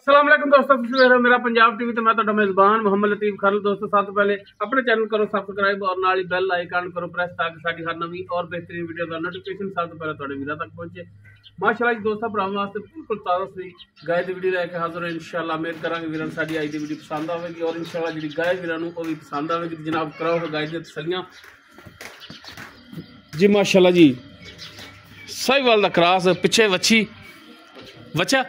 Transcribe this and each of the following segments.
अस्सलाम वालेकुम दोस्तों, तुम देख रहे हो मेरा पंजाब टीवी। तो मैं तो मेजबान मोहम्मद लतीफ खालिद। दोस्तों सब तो पहले अपने चैनल करो सब्सक्राइब और नाल ही बेल आइकन करो प्रेस ताकि साडी हर नवी और बेहतरीन वीडियो का नोटिफिकेशन सब तो पहले थोड़े वीरा तक पहुंचे। माशाअल्लाह जी दोस्तों भरावां वास्ते बिल्कुल ताज़ा सी गाय की वीडियो लैके हाजिर है। इंशाअल्लाह उम्मीद करांगे वीरां साडी अज दी वीडियो पसंद आवेगी और इंशाअल्लाह जी गाय वीरां नूं ओह भी पसंद आवेगी। जनाब कराओ गाय दी तसल्लियां जी। माशाअल्लाह जी साहिवाल दा क्रॉस पिछे वच्छी वच्छा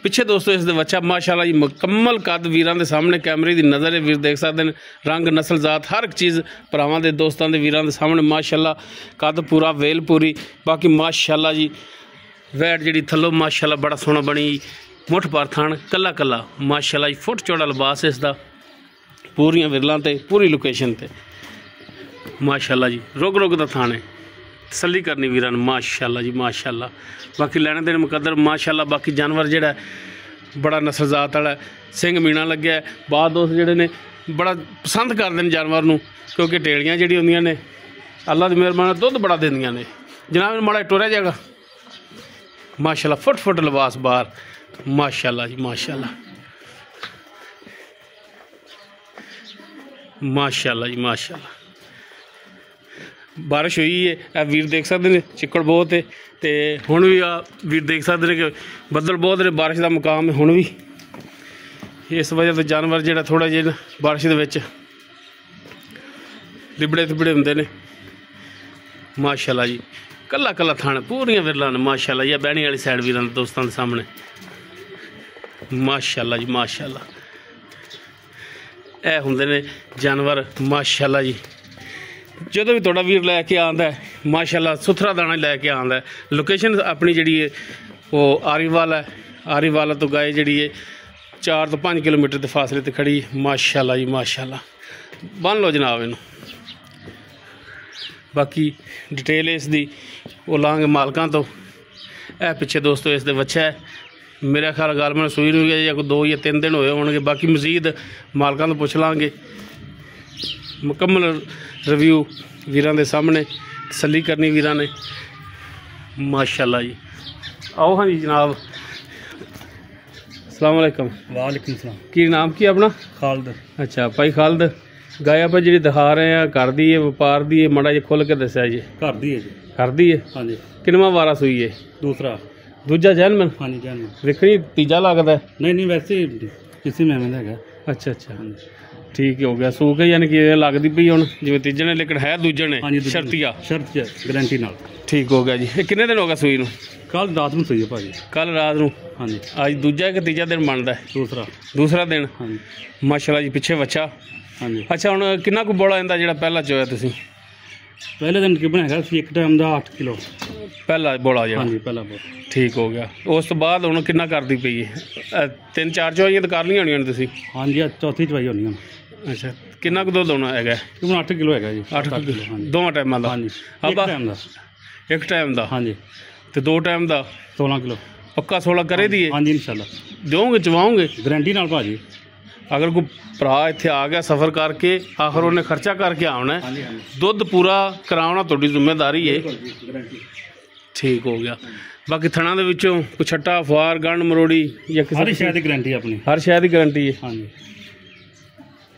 पिछे दोस्तों इस बच्चा माशाअल्लाह जी मुकम्मल कद वीरां दे सामने कैमरे की नज़र है। वीर देख सकते हैं रंग नस्ल जात हर एक चीज़ भरावां दे दोस्तों दे वीरां दे सामने माशाअल्लाह कद पूरा वेल पूरी। बाकी माशाअल्लाह जी वैट जी थल्लों माशाअल्लाह बड़ा सोहना बनी मुठ पर थान कला कला माशाअल्लाह जी फुट चौड़ा लिबास इसका पूरियां विरलां ते पूरी लोकेशन ते माशाअल्लाह जी रुग रुग दा थान है। तसल्ली करनी वीरां माशाअल्लाह जी माशाअल्लाह। बाकी लैने देने मुकद्दर माशाअल्लाह। बाकी जानवर जिहड़ा बड़ा नस्ल जात वाला सिंह मीना लग्या है। बाद दोस्त जिहड़े ने बड़ा पसंद करते हैं जानवर नूं क्योंकि टेलियां जिहड़ी होंदियां ने अल्लाह दी मेहरबानी दुध बड़ा दिंदियां ने। जनाब माड़ा टुरया जाएगा माशाअल्लाह फुट फुट लिबास बाहर माशाअल्लाह जी माशाअल्लाह माशाअल्लाह जी माशाअल्लाह। बारिश हुई है वीर देख सकते हैं चिक्कड़ बहुत है तो हुण भी वीर देख सकते हैं कि बदल बहुत ने बारिश का मुकाम है हुण भी। इस वजह से जानवर जो थोड़ा जिहा बारिश के विच लिबड़े तिबड़े होंदे ने माशाअल्लाह जी। कला कला थान पूरियां विरलां ने माशाअल्लाह जी। बैणी वाली साइड वीरां दोस्तों के सामने माशाअल्लाह जी माशाअल्लाह। ए हुंदे ने जानवर माशाअल्लाह जी। जो भी थोड़ा वीर लैके आंदा है माशाअल्लाह सुथरा दाना लैके आंदा है। लोकेशन अपनी जी है वो आरीवाल है। आरीवाल तो गाय जी है 4 तो 5 किलोमीटर के फासले पर खड़ी माशाअल्लाह जी माशाअल्लाह। बन लो जनाब इनू। बाकी डिटेल इसकी वो लांगे मालकां तो ए पिछे दोस्तों इस बच्चा है मेरा ख्याल गल मैं सूई नहीं गया या कोई 2 या 3 दिन होए होणगे। बाकी मजीद मालकां तो पुछ लांगे मुकम्मल रिव्यू वीरां दे सामने तसल्ली करनी वीरां ने माशाअल्लाह जी। आओ हाँ जी जनाब अस्सलाम वालेकुम। वालेकुम सलाम। की नाम की अपना? खालिद। अच्छा भाई खालिद गाय आप जी दिखा रहे हैं घर दी है व्यापार दी है माड़ा जी खुल के दस्या जी? घर दी है जी। घर दी है हाँ जी। किनवा वारा सूई है? दूसरा। दूजा जैनमन? हाँ जी जैनमन। देखनी तीजा लगता है? नहीं वैसे किसी में है। अच्छा अच्छा ठीक हो गया। सूख यानी कि लगती पई हुण जिवें तीजे ने लेकिन है दूजे ने शर्तिया शर्त गारंटी नाल। ठीक हो गया जी। ये कितने दिन हो गया सूई नूं? कल रात में सूई है भाजी। कल रात नूं? हाँ जी। अज दूजा कि तीजा दिन बनता है? दूसरा दिन। हाँ जी माशाअल्लाह जी पिछे बच्चा। हाँ जी। अच्छा हुण कितना कु बोला इंदा जिहड़ा पहला चोया तुसीं? पहले दिन तकरीबन है एक टाइम का 8 किलो पहला बोला जिहड़ा? हाँ जी पहला बोला। ठीक हो गया। उस तो बाद हुण कितना करदी पई है? 3-4 चवाइयां तो कर लियां होणियां ने तुसीं? हाँ जी चौथी चवाई होनी है। अच्छा कितना कुछ दुध होना है? 8 किलो है जी। 8 किलो दोवां टाइमां दा? हाँ जी एक टाइम दा? हाँ जी। तो 2 टाइम दा 16 किलो पक्का 16 करे दी है? हाँ जी इंशाल्लाह दोगे चवाओगे गारंटी नाल भाजी। अगर कोई भरा इत्थे आ गया सफ़र करके आखिर उन्हें खर्चा करके आना है दुध पूरा कराना तुहाडी जिम्मेदारी है। ठीक हो गया। बाकी थणा दे विचों कोई छट्टा अफवार गंढ मरोड़ी या हर शय दी गारंटी अपनी? हर शय दी गारंटी है। हाँ जी।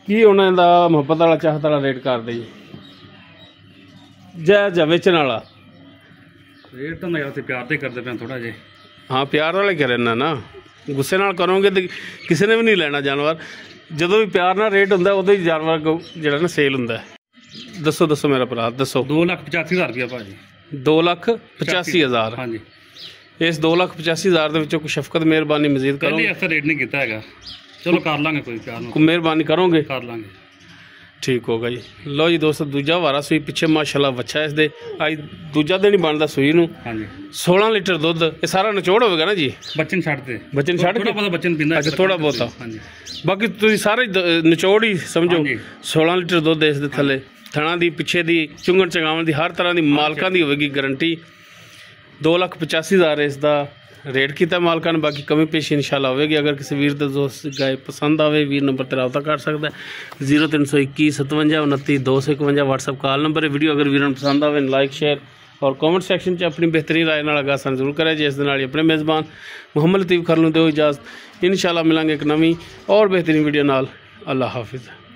की उन्हें दा मुहब्बत वाला चाहत वाला रेट कर दे जै वेचण वाला रेट तो मैं प्यार से करते पे थोड़ा जे। हाँ प्यार वाले करे ना गुस्से नाल करोगे तो किसी ने भी नहीं लेना जानवर। जो भी प्यार ना रेट होंदा उदों ही जानवर को जिहड़ा ना सेल होंदा है। दसो दसो मेरा भरा दसो। 2,85,000 रुपया भाजी। 2,85,000? हाँ जी। इस 2,85,000 के विचों कोई शफकत मेहरबानी मजीद करो? ऐसा रेट नहीं किया है चलो कर लांगे कोई प्यार को मेहरबानी करोगे? कर लांगे। ठीक होगा जी। लो जी दोस्तों दूजा वारा सूई पिछे माशाअल्लाह बच्चा इस दे अज दूजा दिन ही बनता सूई नूं। हाँ जी। 16 लीटर दुध ये सारा निचोड़ होगा ना जी? बच्चन छड्डदे बच्चन छड्ड के बच्चन पींदा। अच्छा थोड़ा बहुत। हाँ जी। बाकी तुसीं सारे निचोड़ ही समझो 16 लीटर दुध इस दे थले थणा दी पिछे दी चुंगण चंगावण दी हर तरह की मालकां दी होगी गारंटी। 2,85,000 इसका रेट किया मालका ने। बाकी कमी पेशी इंशाल्लाह होगी। अगर किसी वीर के दोस्त गाय पसंद आवे वीर नंबर पर रब्ता कर सकता है 0321 57 29 251 व्हाट्सअप कॉल नंबर है। वीडियो अगर वीर पसंद आवे लाइक शेयर और कमेंट सैक्शन च अपनी बेहतरीन राय नाल आगाह सन जरूर करें। जिस दे नाल अपने मेज़बान मुहम्मद लतीफ़ खरलू दो इजाज़त। इंशाअल्लाह मिलांगे एक नवीं और बेहतरीन वीडियो नाल। अल्लाह हाफिज़।